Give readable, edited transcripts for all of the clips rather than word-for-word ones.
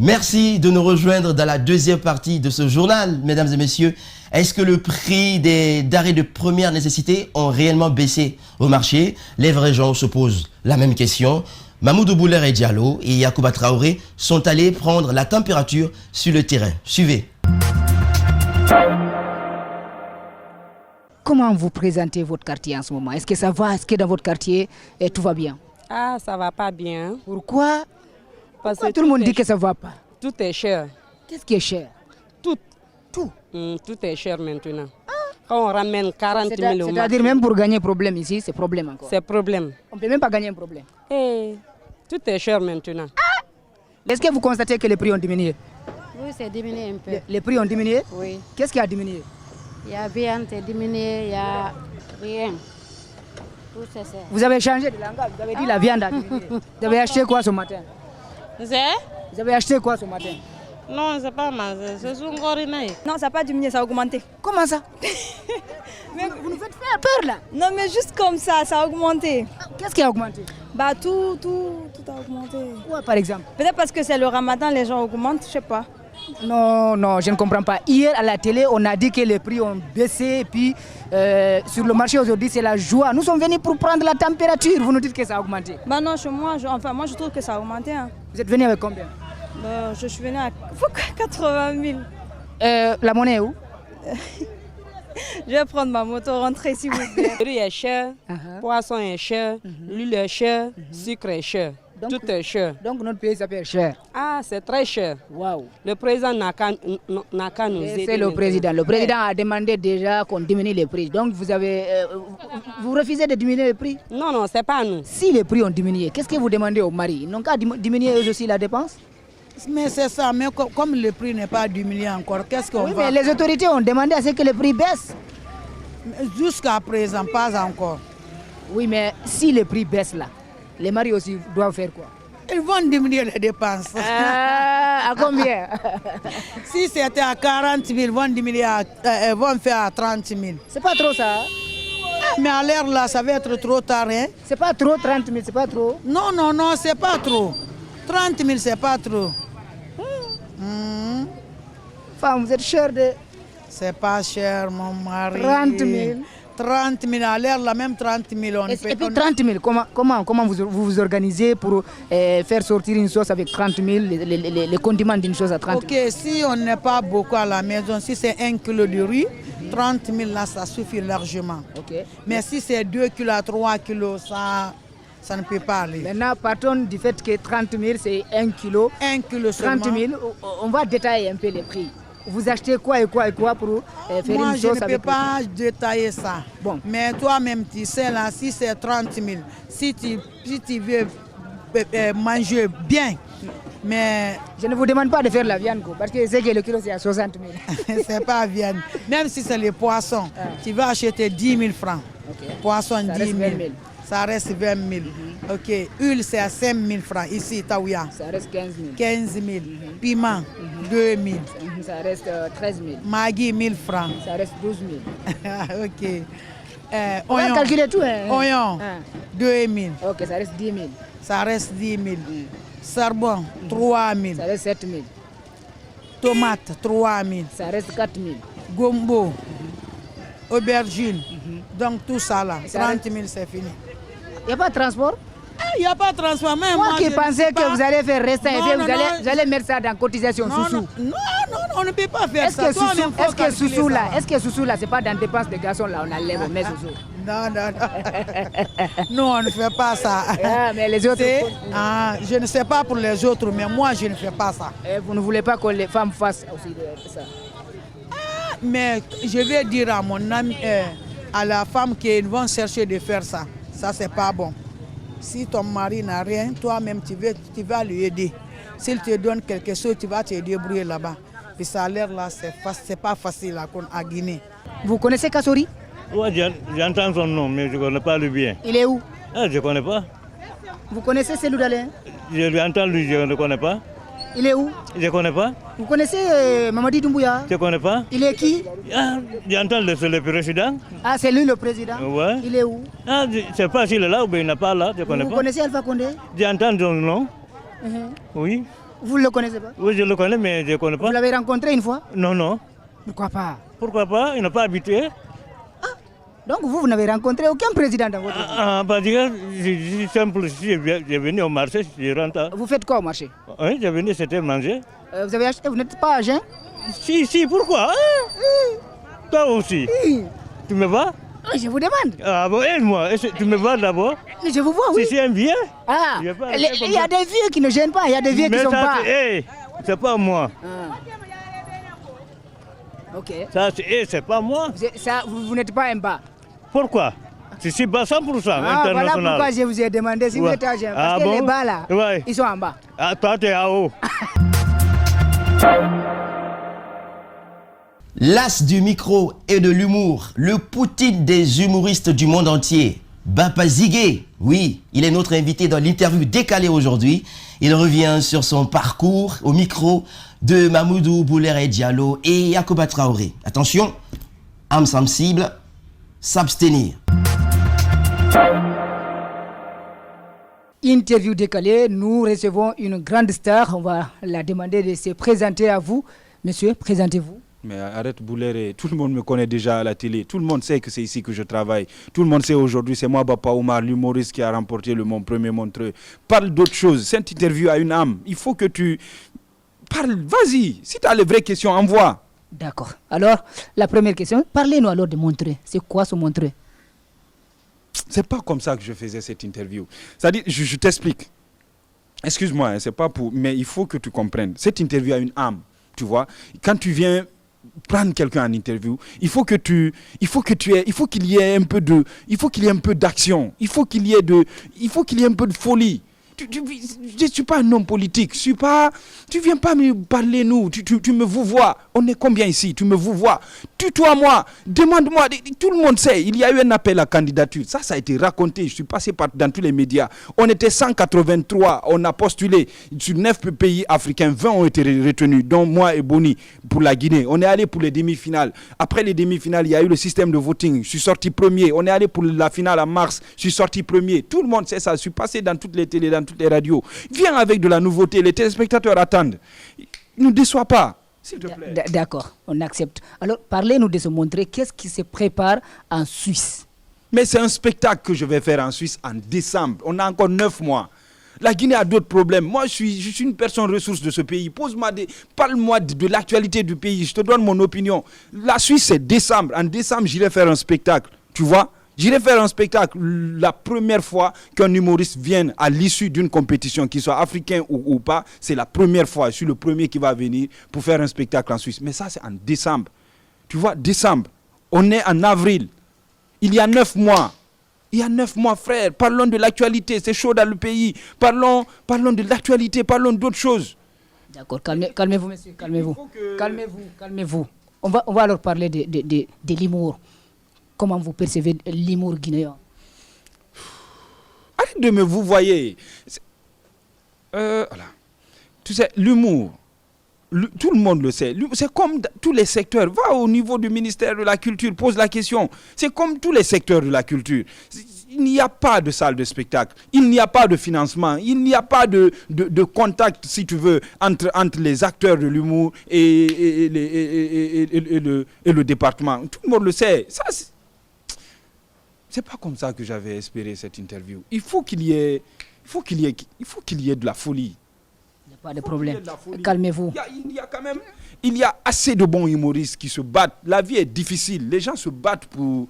Merci de nous rejoindre dans la deuxième partie de ce journal, mesdames et messieurs. Est-ce que le prix des denrées de première nécessité ont réellement baissé au marché? Les vrais gens se posent la même question. Mamoudou Bouler et Diallo et Yacouba Traoré sont allés prendre la température sur le terrain. Suivez. Comment vous présentez votre quartier en ce moment? Est-ce que ça va? Est-ce que dans votre quartier tout va bien? Ah, ça va pas bien. Pourquoi? Parce Pourquoi que tout le monde dit que ça va pas? tout est cher. Qu'est-ce qui est cher? Tout. Tout. Tout est cher maintenant. Quand on ramène 40 000 au marché, C'est-à-dire même pour gagner un problème ici, c'est problème encore. c'est problème. On ne peut même pas gagner un problème. Eh, tout est cher maintenant. Est-ce que vous constatez que les prix ont diminué? Oui, c'est diminué un peu. Les prix ont diminué? Oui. Qu'est-ce qui a diminué? Il y a viande, c'est diminué, il y a rien. Tout c'est ça. Vous avez changé de langage, vous avez dit la viande a diminué. Vous avez acheté quoi ce matin? Vous avez acheté quoi ce matin? Non, c'est pas mal, c'est Zungorinaï. Non, ça n'a pas diminué, ça a augmenté. Comment ça? Mais vous nous faites faire peur là. Non, mais juste comme ça a augmenté. Qu'est-ce qui a augmenté? Bah tout a augmenté. Quoi par exemple? Peut-être parce que c'est le ramadan, les gens augmentent, je sais pas. Non, non, je ne comprends pas. Hier à la télé, on a dit que les prix ont baissé et puis sur le marché aujourd'hui, c'est la joie. Nous sommes venus pour prendre la température. Vous nous dites que ça a augmenté. Bah non, chez moi, moi je trouve que ça a augmenté. Hein. Vous êtes venu avec combien? Bah, je suis venue à 80 000. La monnaie est où? Je vais prendre ma moto, rentrer s'il vous plaît. Le riz est cher, poisson est cher, l'huile est chère, sucre est cher. Donc, tout est cher. Donc notre pays s'appelle cher. Ah, c'est très cher. Waouh. Le président n'a qu'à nous aider. C'est le président. Le président a demandé déjà qu'on diminue les prix. Donc vous avez, vous refusez de diminuer les prix? Non, non, c'est pas nous. Si les prix ont diminué, qu'est-ce que vous demandez aux maris? Ils n'ont qu'à diminuer eux aussi la dépense? Mais c'est ça, mais comme le prix n'est pas diminué encore, qu'est-ce qu'on Oui, va... mais les autorités ont demandé à ce que les prix baissent. Jusqu'à présent, pas encore. Oui, mais si les prix baissent là, les maris aussi doivent faire quoi? Ils vont diminuer les dépenses. À combien? Si c'était à 40 000, ils vont diminuer vont faire à 30 000. C'est pas trop ça? Mais à l'heure là, ça va être trop tard. Hein? C'est pas trop 30 000, c'est pas trop? Non, non, non, c'est pas trop. 30 000, c'est pas trop. Femme, vous êtes cher de... C'est pas cher, mon mari. 30 000. 30 000, à l'heure là, même 30 000. Et puis 30 000, comment vous vous organisez pour faire sortir une sauce avec 30 000, les condiments d'une chose à 30 000? Ok, si on n'est pas beaucoup à la maison, si c'est 1 kilo de riz, 30 000 là, ça suffit largement. Okay. Mais si c'est 2 kilos à 3 kilos, ça ne peut pas aller. Maintenant, partons du fait que 30 000, c'est 1 kilo. 1 kilo seulement. 30 000, on va détailler un peu les prix. Vous achetez quoi et quoi et quoi pour faire Moi, une sauce je ne avec peux pas détailler ça. Bon. Mais toi-même, tu sais, là, si c'est 30 000, si tu veux manger bien, mais... Je ne vous demande pas de faire la viande, parce que c'est que le kilo, c'est à 60 000. c'est pas viande. Même si c'est les poissons, tu vas acheter 10 000 francs. Okay. Poisson, Ça 10 reste 000. 20 000. Ça reste 20 000. Ok. Huile, c'est à 5 000 francs. Ici, Taouya. Ça reste 15 000. 15 000. Piment, 2 000. Ça reste 13 000. Maggi, 1000 francs. Ça reste 12 000. Ok. On va calculer tout. Hein? Oignon, 2 000. Ok, ça reste 10 000. Ça reste 10 000. Charbon, 3 000. Ça reste 7 000. Tomate, 3 000. Ça reste 4 000. Gombo, aubergine. Donc tout ça là, Ça 30 000 c'est fini. Il n'y a pas de transport? Il n'y a pas de transport. Même Moi qui je ne pensais sais pas. que vous allez faire restant et Non, puis non, vous allez mettre ça dans cotisation Non, sous-sous. non, non, non, on ne peut pas faire Est-ce ça. que Toi-même, faut calculer sous-sous là, ça. est-ce que sous-sous là, c'est pas dans dépenses de garçons là, on enlève, on met sous-sous? Non, non, non. Nous, on ne fait pas ça. Ah, mais les autres... Je ne sais pas pour les autres, mais moi, je ne fais pas ça. Vous ne voulez pas que les femmes fassent aussi ça? Mais je vais dire à mon ami, à la femme qu'ils vont chercher de faire ça. Ça, c'est pas bon. Si ton mari n'a rien, toi-même, tu vas lui aider. S'il te donne quelque chose, tu vas te débrouiller là-bas. Puis ça a l'air là, c'est pas facile à Guinée. Vous connaissez Kassori? Oui, j'entends son nom, mais je ne connais pas le bien. Il est où? Ah, je ne connais pas. Vous connaissez Selou Dalé? Je lui entends lui, je ne connais pas. Il est où? Je ne connais pas. Vous connaissez Mamadi Doumbouya? Je ne connais pas. Il est qui? Ah, j'entends c'est le président. Ah, c'est lui le président? Ouais. Il est où? Ah, je ne sais pas s'il est là ou bien il n'est pas là, je ne connais Vous pas. connaissez Alpha Condé? J'entends son nom. Oui. Vous ne le connaissez pas? Oui, je le connais, mais je ne connais Vous pas. l'avez rencontré une fois? Non, non. Pourquoi pas? Pourquoi pas? Il n'a pas habitué. Donc vous n'avez rencontré aucun président dans votre vie? Parce que je suis simple, je suis venu au marché, je rentre. Vous faites quoi au marché? Oui, j'ai venu, c'était manger. Vous avez acheté, vous n'êtes pas à jeun? Si, pourquoi? Toi aussi. Tu me vois? Je vous demande. Ah bon, aide-moi. Tu me vois d'abord? Je vous vois, oui. Si c'est un vieux? Ah, Je vais pas il rester comme y a ça. des vieux qui ne gênent pas, il y a des vieux qui Mais sont ça, pas. c'est pas moi. Ok. Ça, c'est pas moi. Vous n'êtes pas un bas. Pourquoi? Je suis bas 100% Voilà international. pourquoi je vous ai demandé si vous Ouais. êtes à jeun. Ah Parce que bon? les bas là, Ouais. ils sont en bas. Ah, toi, t'es à haut. L'as du micro et de l'humour, le Poutine des humoristes du monde entier, Bapa Zigué. Oui, il est notre invité dans l'interview décalée aujourd'hui. Il revient sur son parcours au micro de Mamoudou Boulere Diallo et Yacoba Traoré. Attention, âme sensible, s'abstenir. Interview décalée, nous recevons une grande star. On va la demander de se présenter à vous. Monsieur, présentez-vous. Mais arrête Boulere, tout le monde me connaît déjà à la télé. Tout le monde sait que c'est ici que je travaille. Tout le monde sait aujourd'hui, c'est moi, Bapa Oumar, l'humoriste qui a remporté mon premier Montreux. Parle d'autre chose. Cette interview a une âme. Il faut que tu parles. Vas-y. Si tu as les vraies questions, envoie. D'accord. Alors, la première question, parlez-nous alors de Montreux. C'est quoi ce Montreux? C'est pas comme ça que je faisais cette interview. C'est-à-dire, je t'explique. Excuse-moi, hein, c'est pas pour... Mais il faut que tu comprennes. Cette interview a une âme, tu vois. Quand tu viens prendre quelqu'un en interview, il faut qu'il y ait un peu d'action. Il faut qu'il y ait un peu de folie. Je ne suis pas un homme politique. Tu viens pas me parler, nous. Tu me vous vois. On est combien ici? Tu me vous vois. Tutoie-moi. Demande-moi. Tout le monde sait. Il y a eu un appel à candidature. Ça a été raconté. Je suis passé dans tous les médias. On était 183. On a postulé. Sur 9 pays africains, 20 ont été retenus, dont moi et Boni pour la Guinée. On est allé pour les demi-finales. Après les demi-finales, il y a eu le système de voting. Je suis sorti premier. On est allé pour la finale en mars. Je suis sorti premier. Tout le monde sait ça. Je suis passé dans toutes les télés, dans toutes les radios. Viens avec de la nouveauté. Les téléspectateurs attendent. Ne déçois pas, s'il te plaît. D'accord, on accepte. Alors, parlez-nous de ce Montreux. Qu'est-ce qui se prépare en Suisse? Mais c'est un spectacle que je vais faire en Suisse en décembre. On a encore 9 mois. La Guinée a d'autres problèmes. Moi, je suis une personne ressource de ce pays. Parle-moi de l'actualité du pays. Je te donne mon opinion. La Suisse, c'est décembre. En décembre, j'irai faire un spectacle. Tu vois? J'irai faire un spectacle la première fois qu'un humoriste vienne à l'issue d'une compétition, qu'il soit africain ou pas. C'est la première fois. Je suis le premier qui va venir pour faire un spectacle en Suisse. Mais ça, c'est en décembre. Tu vois, décembre. On est en avril. Il y a 9 mois. Il y a 9 mois, frère. Parlons de l'actualité. C'est chaud dans le pays. Parlons de l'actualité. Parlons d'autres choses. D'accord, calmez-vous, monsieur. Calmez-vous. Calmez-vous. On va alors parler de l'humour. Comment vous percevez l'humour guinéen? Arrête de me vous voyez. Voilà. Tu sais, l'humour, tout le monde le sait. C'est comme tous les secteurs. Va au niveau du ministère de la Culture, pose la question. C'est comme tous les secteurs de la culture. Il n'y a pas de salle de spectacle. Il n'y a pas de financement. Il n'y a pas de contact, si tu veux, entre les acteurs de l'humour et le département. Tout le monde le sait. Ça, c'est pas comme ça que j'avais espéré cette interview. Il faut qu'il y ait de la folie. Il n'y a pas de problème. Calmez-vous. Il y a assez de bons humoristes qui se battent. La vie est difficile. Les gens se battent pour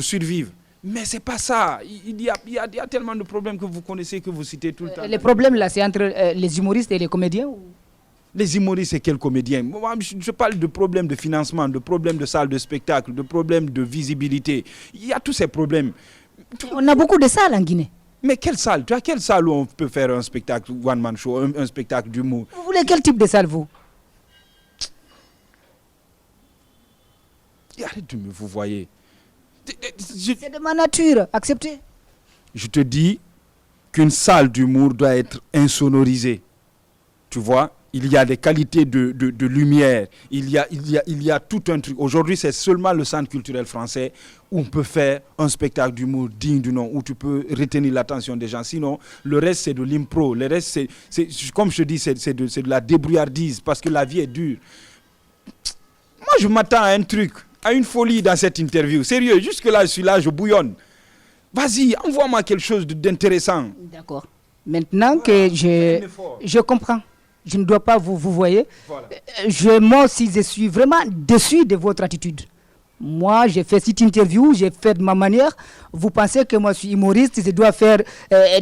survivre. Mais c'est pas ça. Il y a tellement de problèmes que vous connaissez, que vous citez tout le temps. Les problèmes là, c'est entre les humoristes et les comédiens ou... Les humoristes et quels comédiens? Moi, je parle de problèmes de financement, de problèmes de salles de spectacle, de problèmes de visibilité. Il y a tous ces problèmes. On a beaucoup de salles en Guinée. Mais quelle salle? Tu as quelle salle où on peut faire un spectacle one-man show, un spectacle d'humour? Vous voulez quel type de salle, vous? Arrête de me vous voyez. C'est de ma nature, acceptez. Je te dis qu'une salle d'humour doit être insonorisée. Tu vois? il y a des qualités de lumière, il y a tout un truc. Aujourd'hui, c'est seulement le centre culturel français où on peut faire un spectacle d'humour digne du nom, où tu peux retenir l'attention des gens. Sinon, le reste, c'est de l'impro. Le reste, c'est comme je te dis, c'est de la débrouillardise, parce que la vie est dure. Moi, je m'attends à un truc, à une folie dans cette interview. Sérieux, jusque-là, je suis là, je bouillonne. Vas-y, envoie-moi quelque chose d'intéressant. D'accord. Maintenant que je comprends, je ne dois pas vous voyez. Voilà. Moi aussi, je suis vraiment déçu de votre attitude. Moi, j'ai fait cette interview, j'ai fait de ma manière. Vous pensez que moi, je suis humoriste, je dois faire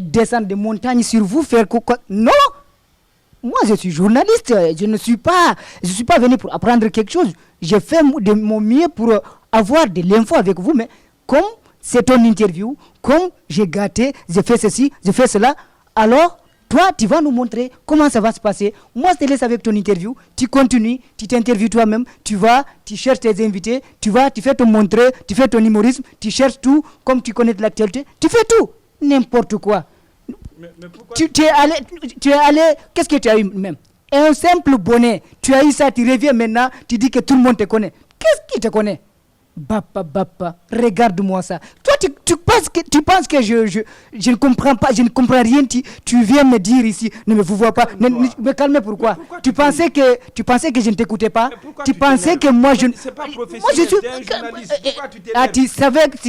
descendre des montagnes sur vous, faire quoi? Non! Moi, je suis journaliste, je ne suis pas venu pour apprendre quelque chose. J'ai fait de mon mieux pour avoir de l'info avec vous, mais comme c'est ton interview, comme j'ai gâté, j'ai fait ceci, j'ai fait cela, alors toi, tu vas nous montrer comment ça va se passer. Moi, je te laisse avec ton interview, tu continues, tu t'interviews toi-même, tu vas, tu cherches tes invités, tu vas, tu fais ton montré, tu fais ton humorisme, tu cherches tout, comme tu connais de l'actualité, tu fais tout, n'importe quoi. Mais pourquoi Tu es allé, qu'est-ce que tu as eu même? Un simple bonnet, tu as eu ça, tu reviens maintenant, tu dis que tout le monde te connaît. Qu'est-ce qui te connaît? Bapa, regarde-moi ça. Toi, tu penses que je ne comprends pas, je ne comprends rien. Tu viens me dire ici, ne me vous vois pas. Me calmer pourquoi? Tu pensais que je ne t'écoutais pas? Tu pensais que moi je... C'est pas Moi, professionnel, je suis... t'es un journaliste. Pourquoi tu t'énerves? Ah, tu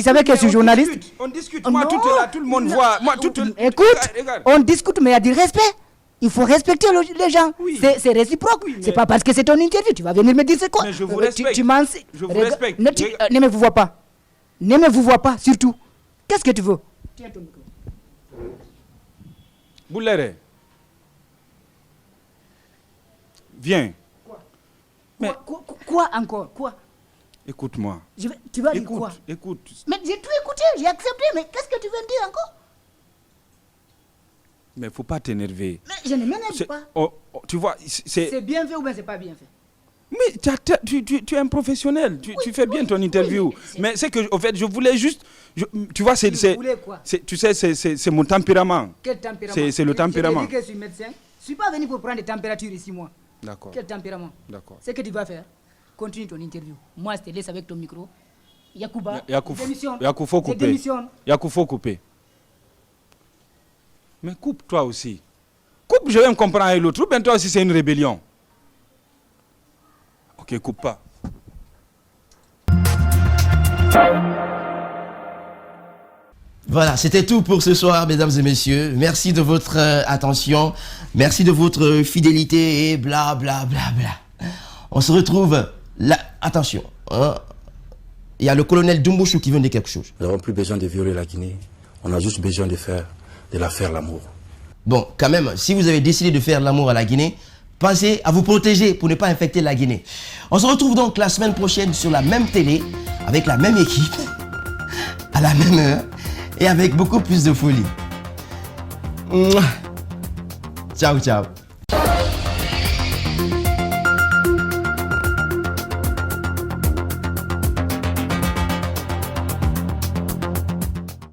savais que je suis journaliste? On discute, moi tout est là, tout le monde voit. Moi, Écoute, regarde. on discute, mais il y a du respect. Il faut respecter les gens. Oui. C'est réciproque. Oui, c'est mais- pas parce que c'est ton interview. Tu vas venir me dire c'est quoi. Mais je vous respecte. Tu m'en... Je vous respecte. Ne me vous vois pas. Ne me vous vois pas, surtout. Qu'est-ce que tu veux? Tiens ton micro. Boulere. Viens. Mais- Quoi encore? Quoi? Écoute-moi. Tu vas dire quoi? Écoute. Mais j'ai tout écouté, j'ai accepté. Mais qu'est-ce que tu veux me dire encore? Mais faut pas t'énerver. Mais je ne m'énerve C'est- pas. Tu vois, C'est bien fait ou bien c'est pas bien fait? Mais tu es un professionnel, tu fais bien ton interview. Mais c'est que, en fait, je voulais juste... tu vois, Tu voulais quoi? tu sais, c'est mon tempérament. Quel tempérament? C'est le tempérament. Je t'ai dit que je suis médecin. Je suis pas venu pour prendre des températures ici, moi. D'accord. Quel tempérament? D'accord. Ce que tu vas faire, continue ton interview. Moi, je te laisse avec ton micro. Yacouba, Yakou, démissionne. faut Je couper. démissionne. Yakou, faut couper. Mais coupe toi aussi. Coupe, je vais me comprendre avec l'autre. Ou bien toi aussi, c'est une rébellion. Ok, coupe pas. Voilà, c'était tout pour ce soir, mesdames et messieurs. Merci de votre attention. Merci de votre fidélité et bla bla bla bla. On se retrouve là. Attention, hein. Il y a le colonel Doumbouchou qui veut dire quelque chose. Nous n'avons plus besoin de violer la Guinée. On a juste besoin de la faire l'amour. Bon, quand même, si vous avez décidé de faire l'amour à la Guinée, pensez à vous protéger pour ne pas infecter la Guinée. On se retrouve donc la semaine prochaine sur la même télé, avec la même équipe, à la même heure, et avec beaucoup plus de folie. Mouah. Ciao, ciao.